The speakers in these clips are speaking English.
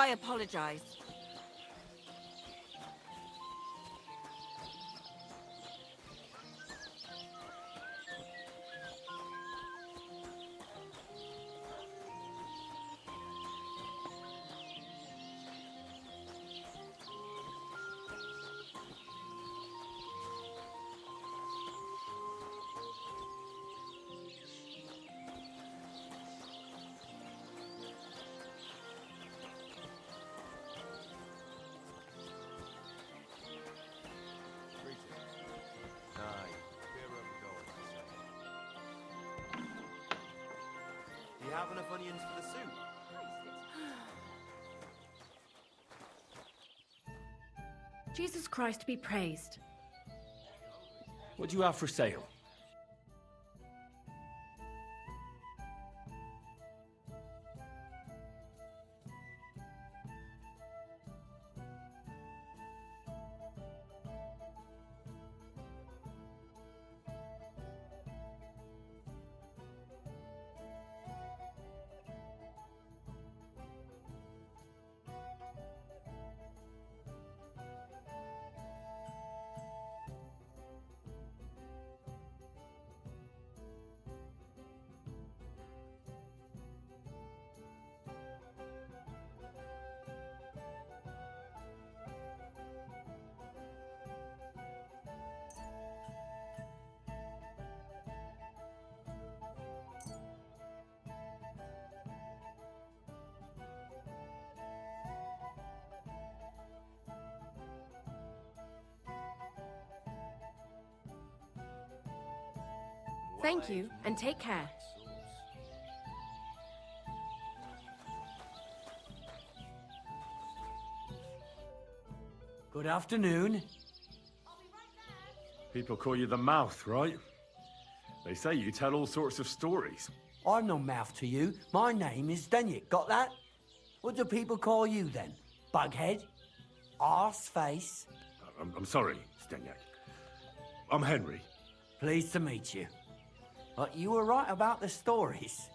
I apologize. Do you have enough onions for the soup? Jesus Christ be praised. What do you have for sale? Thank you, and take care. Good afternoon. People call you the mouth, right? They say you tell all sorts of stories. I'm no mouth to you. My name is Denyek. Got that? What do people call you then? Bughead? Arseface? I'm sorry, Stenyak. I'm Henry. Pleased to meet you. But you were right about the stories.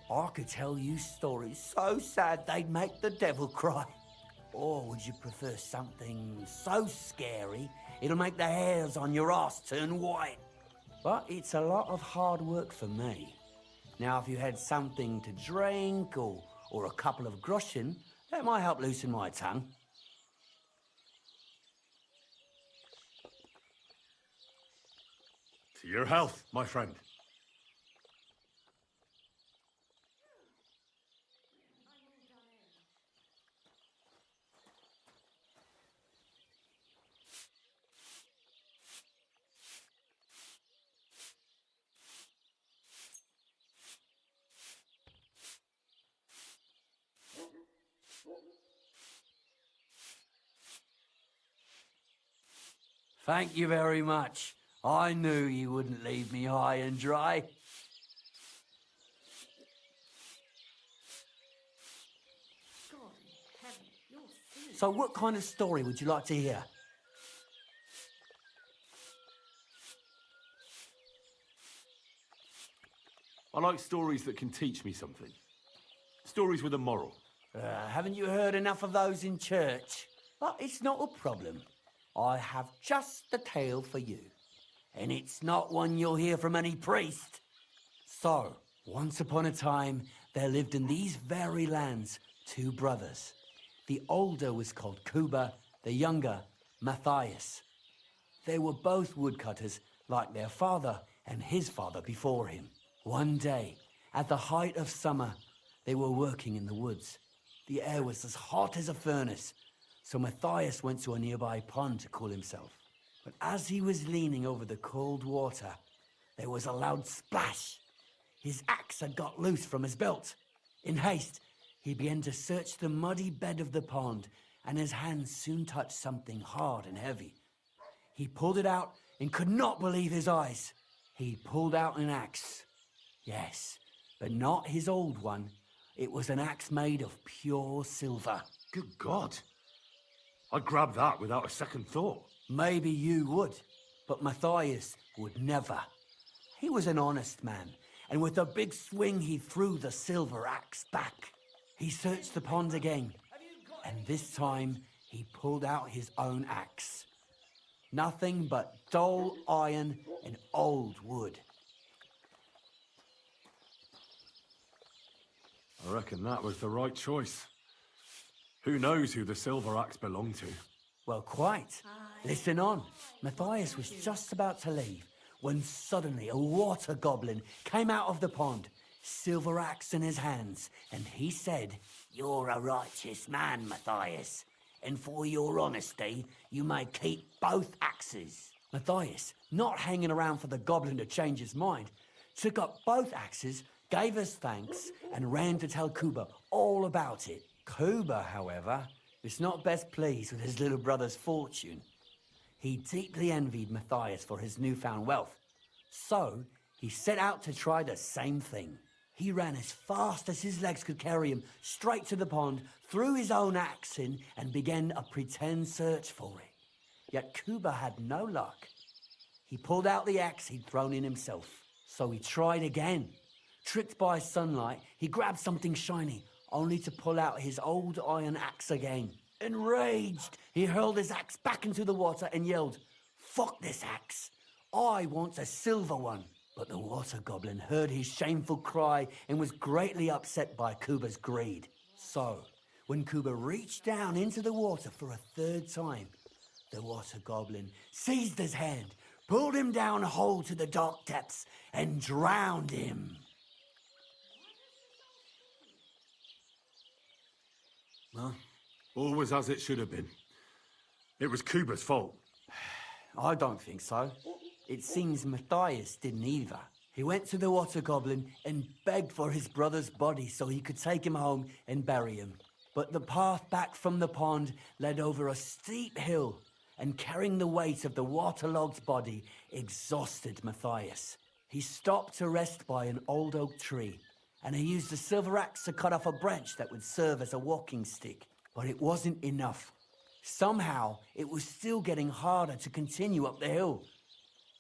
I could tell you stories so sad they'd make the devil cry. Or would you prefer something so scary it'll make the hairs on your ass turn white? But it's a lot of hard work for me. Now, if you had something to drink or a couple of groschen, that might help loosen my tongue. To your health, my friend. Thank you very much. I knew you wouldn't leave me high and dry. God in heaven, you're silly. So what kind of story would you like to hear? I like stories that can teach me something. Stories with a moral. Haven't you heard enough of those in church? But it's not a problem. I have just the tale for you. And it's not one you'll hear from any priest. So, once upon a time, there lived in these very lands 2 brothers. The older was called Kuba, the younger, Matthias. They were both woodcutters, like their father and his father before him. One day, at the height of summer, they were working in the woods. The air was as hot as a furnace, so Matthias went to a nearby pond to cool himself. But as he was leaning over the cold water, there was a loud splash. His axe had got loose from his belt. In haste, he began to search the muddy bed of the pond, and his hands soon touched something hard and heavy. He pulled it out and could not believe his eyes. He pulled out an axe. Yes, but not his old one. It was an axe made of pure silver. Good God. I'd grab that without a second thought. Maybe you would, but Matthias would never. He was an honest man, and with a big swing he threw the silver axe back. He searched the pond again, And this time, he pulled out his own axe. Nothing but dull iron and old wood. I reckon that was the right choice. Who knows who the silver axe belonged to? Well, quite. Listen on. Matthias was just about to leave when suddenly a water goblin came out of the pond, silver axe in his hands, and he said, "You're a righteous man, Matthias, and for your honesty, you may keep both axes." Matthias, not hanging around for the goblin to change his mind, took up both axes, gave us thanks, and ran to tell Kuba all about it. Kuba, however, was not best pleased with his little brother's fortune. He deeply envied Matthias for his newfound wealth, so he set out to try the same thing. He ran as fast as his legs could carry him straight to the pond, threw his own axe in, and began a pretend search for it. Yet Kuba had no luck. He pulled out the axe he'd thrown in himself, so he tried again. Tricked by sunlight, he grabbed something shiny, only to pull out his old iron axe again. Enraged, he hurled his axe back into the water and yelled, "Fuck this axe! I want a silver one!" But the water goblin heard his shameful cry and was greatly upset by Kuba's greed. So, when Kuba reached down into the water for a third time, the water goblin seized his hand, pulled him down whole to the dark depths, and drowned him. Well, all was as it should have been. It was Kuba's fault. I don't think so. It seems Matthias didn't either. He went to the water goblin and begged for his brother's body so he could take him home and bury him. But the path back from the pond led over a steep hill, and carrying the weight of the waterlogged body exhausted Matthias. He stopped to rest by an old oak tree, and he used a silver axe to cut off a branch that would serve as a walking stick. But it wasn't enough. Somehow, it was still getting harder to continue up the hill.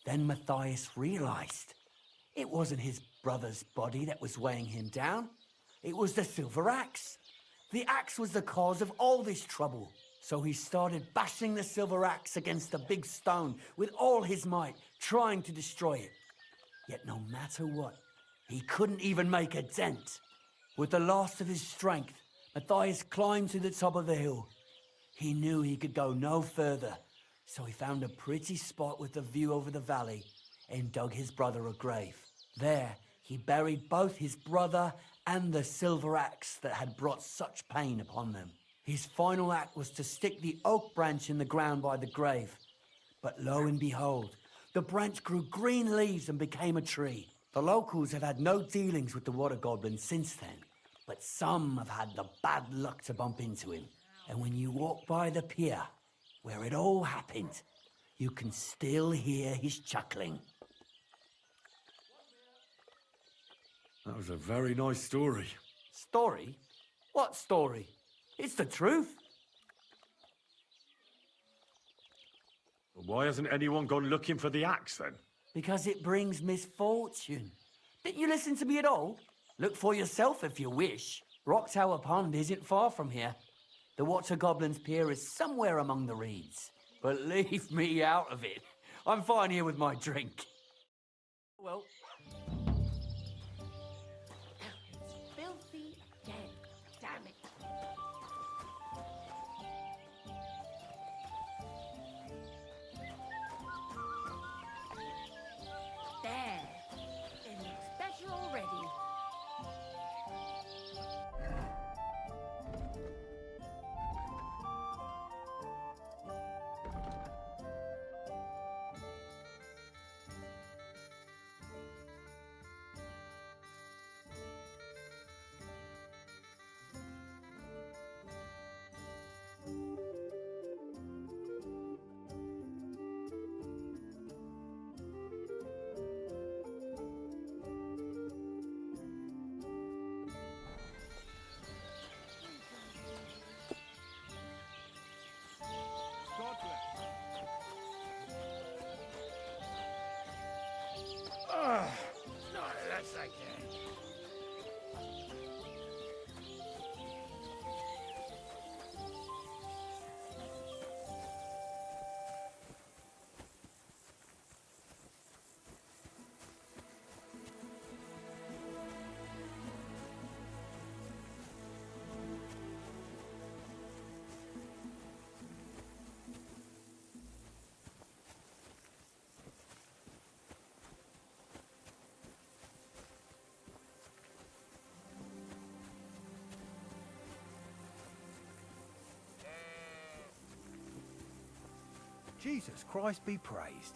Then Matthias realized it wasn't his brother's body that was weighing him down. It was the silver axe. The axe was the cause of all this trouble. So he started bashing the silver axe against the big stone with all his might, trying to destroy it. Yet no matter what, he couldn't even make a dent. With the last of his strength, Matthias climbed to the top of the hill. He knew he could go no further, so he found a pretty spot with a view over the valley and dug his brother a grave. There, he buried both his brother and the silver axe that had brought such pain upon them. His final act was to stick the oak branch in the ground by the grave. But lo and behold, the branch grew green leaves and became a tree. The locals have had no dealings with the water goblin since then, but some have had the bad luck to bump into him. And when you walk by the pier, where it all happened, you can still hear his chuckling. That was a very nice story. Story? What story? It's the truth. Why hasn't anyone gone looking for the axe then? Because it brings misfortune. Didn't you listen to me at all? Look for yourself if you wish. Rock Tower Pond isn't far from here. The Water Goblin's pier is somewhere among the reeds. But leave me out of it. I'm fine here with my drink. Well, It's filthy again. Damn it. There. It looks better already. God bless. No, that's okay. Jesus Christ be praised.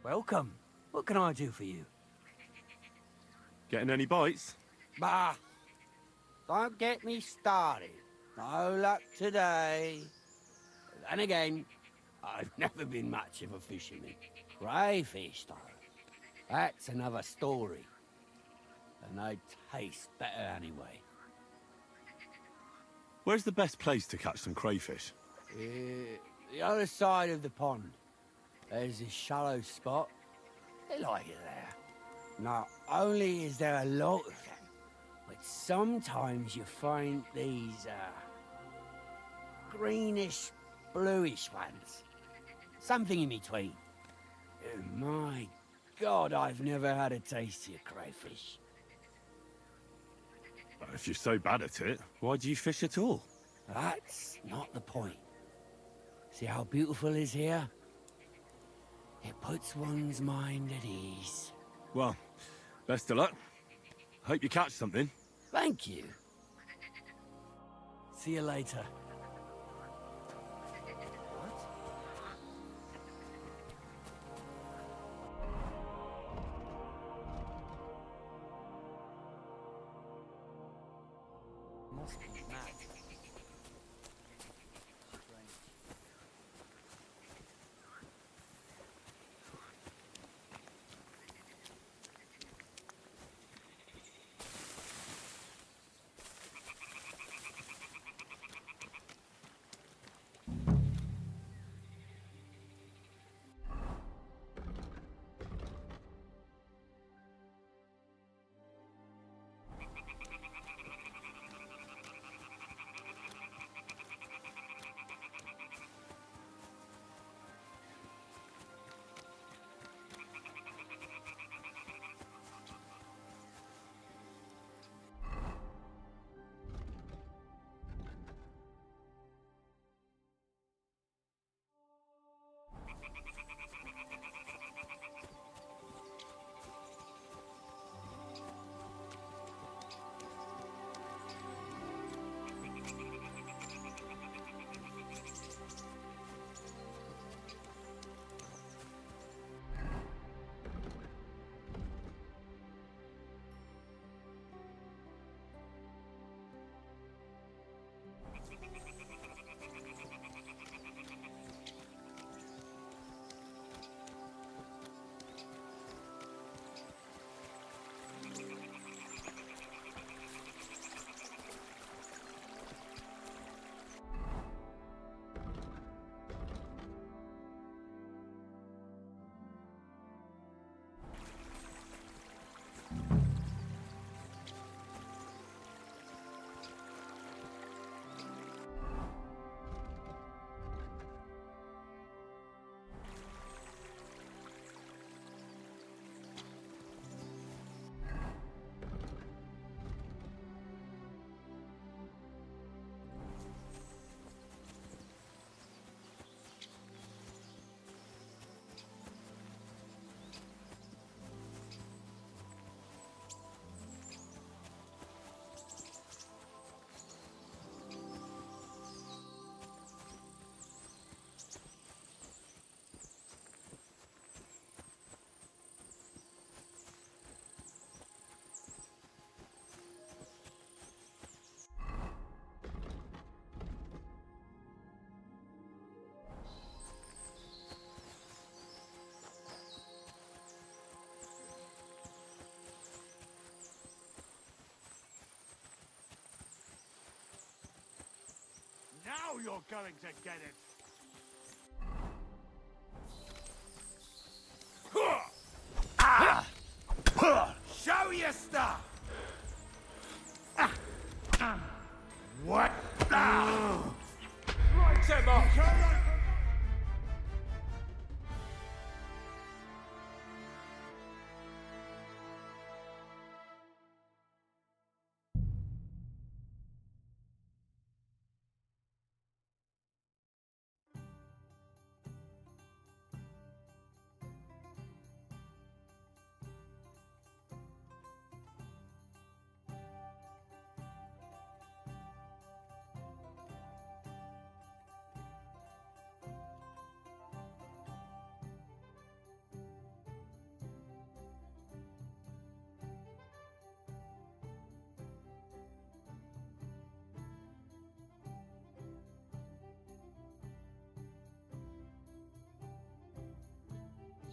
Welcome. What can I do for you? Getting any bites? Bah! Don't get me started. No luck today. And again, I've never been much of a fisherman. Crayfish, though. That's another story. And they taste better anyway. Where's the best place to catch some crayfish? The other side of the pond. There's this shallow spot. They like it there. Not only is there a lot of them, but sometimes you find these, greenish, bluish ones. Something in between. My God, I've never had a taste of your crayfish. If you're so bad at it, why do you fish at all? That's not the point. See how beautiful it is here? It puts one's mind at ease. Well, best of luck. Hope you catch something. Thank you. See you later. Must be mad. Now you're going to get it. Show your stuff. What? Right him up.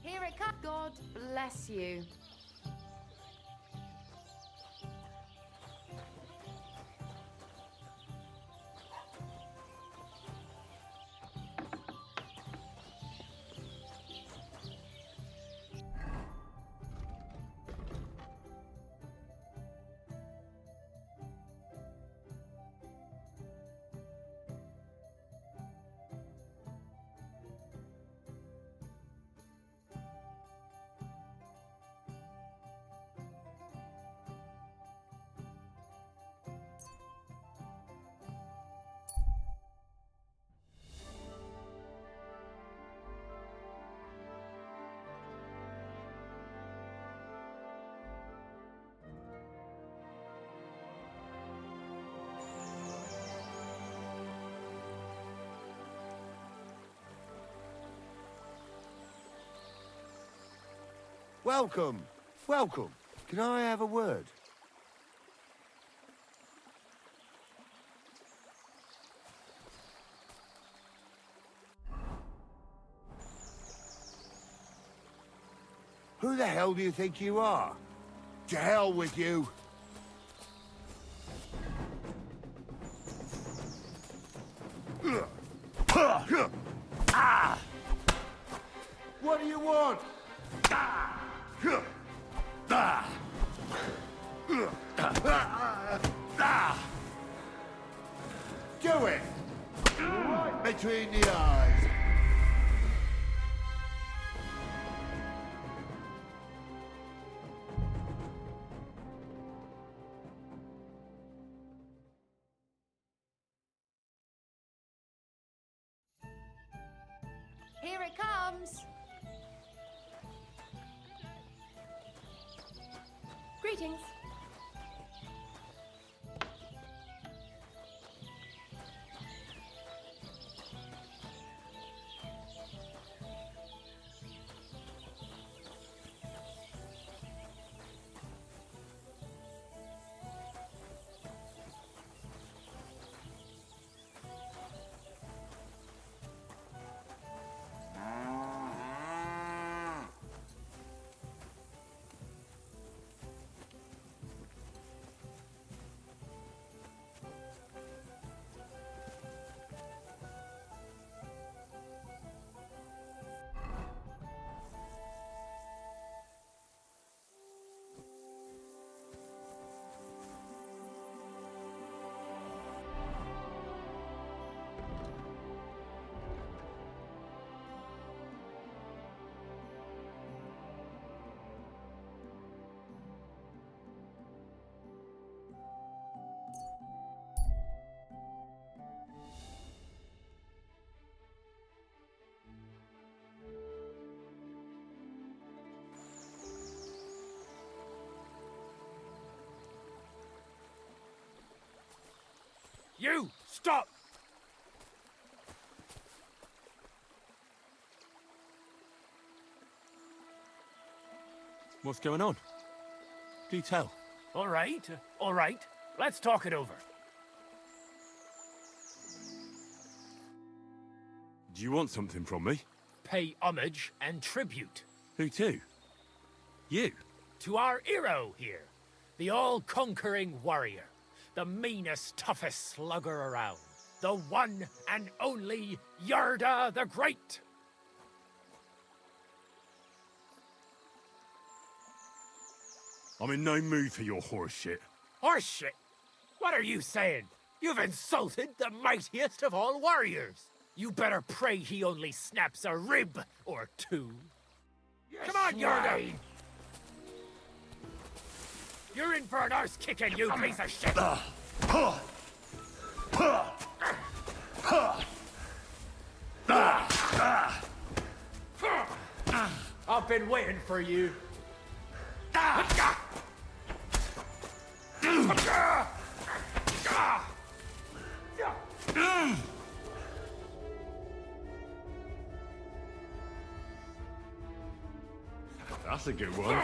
Here it comes. God bless you. Welcome. Welcome. Can I have a word? Who the hell do you think you are? To hell with you. What do you want? Do it! Right between the eyes. Here it comes. Greetings. You! Stop! What's going on? Do tell. All right. Let's talk it over. Do you want something from me? Pay homage and tribute Who to? You? to our hero here. The all-conquering warrior. The meanest, toughest slugger around. The one and only Yarda the Great. I'm in no mood for your horse shit. Horseshit! What are you saying? You've insulted the mightiest of all warriors. You better pray he only snaps a rib or two. Come on, Yarda! You're in for an arse kicking, you piece of shit! I've been waiting for you. That's a good one.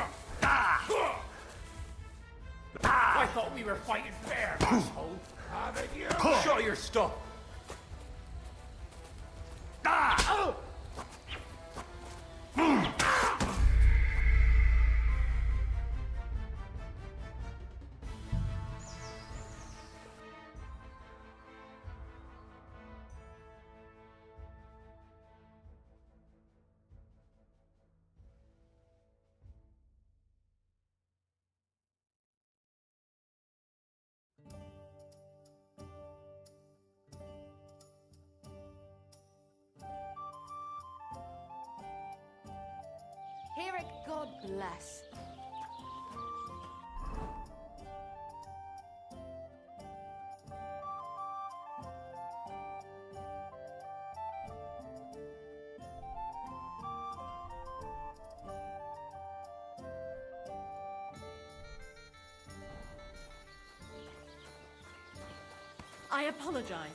I thought we were fighting fair, asshole. Haven't you? Show your stuff. Hear it, God bless. I apologize.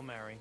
I'll marry.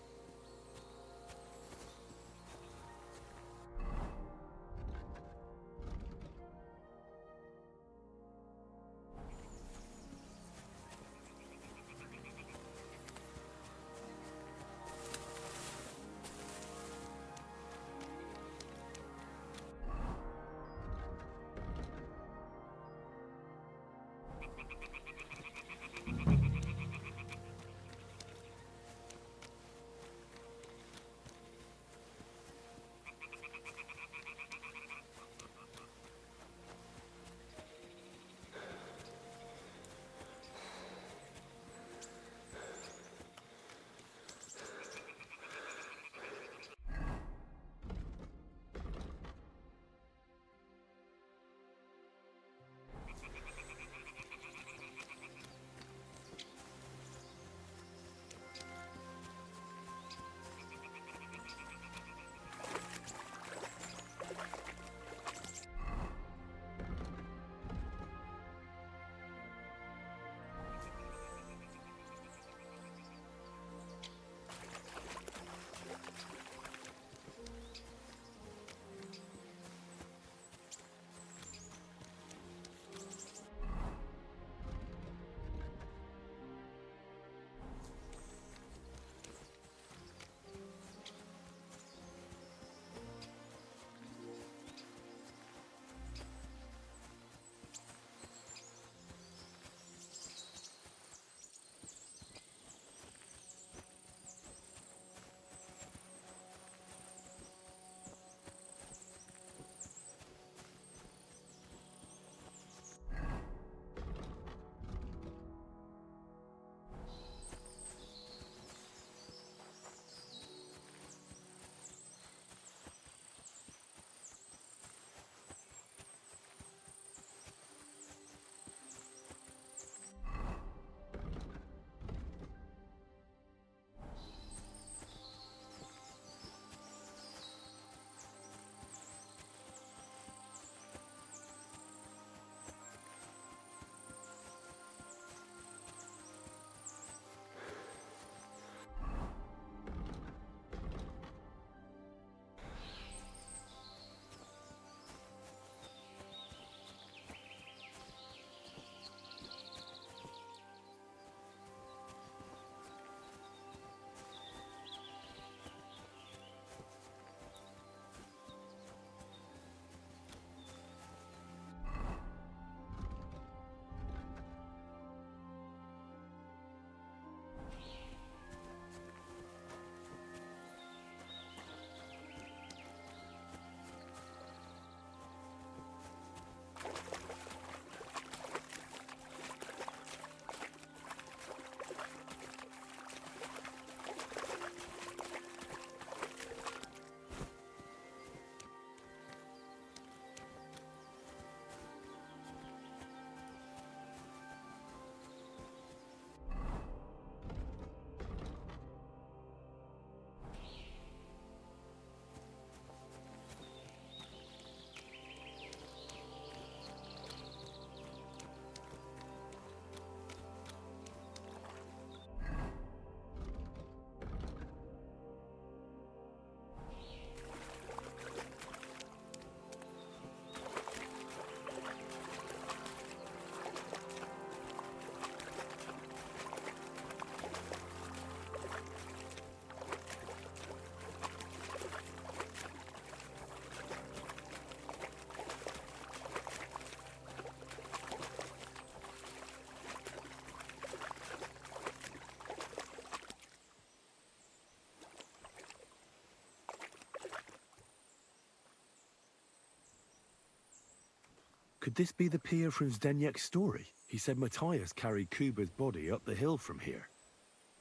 Could this be the pier from Zdeněk's story? He said Matthias carried Kuba's body up the hill from here,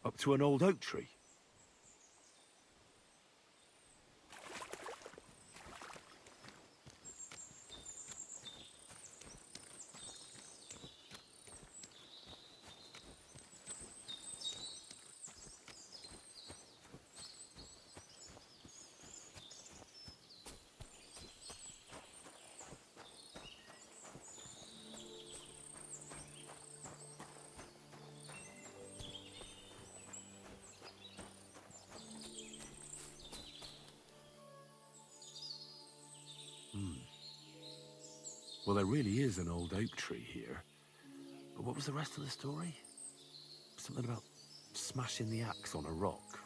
up to an old oak tree. Well, there really is an old oak tree here. But what was the rest of the story? Something about smashing the axe on a rock.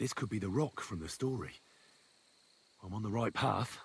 This could be the rock from the story. I'm on the right path.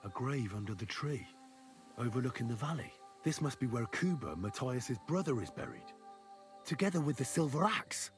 A grave under the tree, overlooking the valley. This must be where Kuba, Matthias's brother, is buried, together with the silver axe.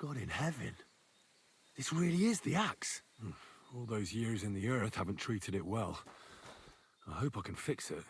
God in heaven. This really is the axe. All those years in the earth haven't treated it well. I hope I can fix it.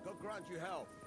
God grant you health.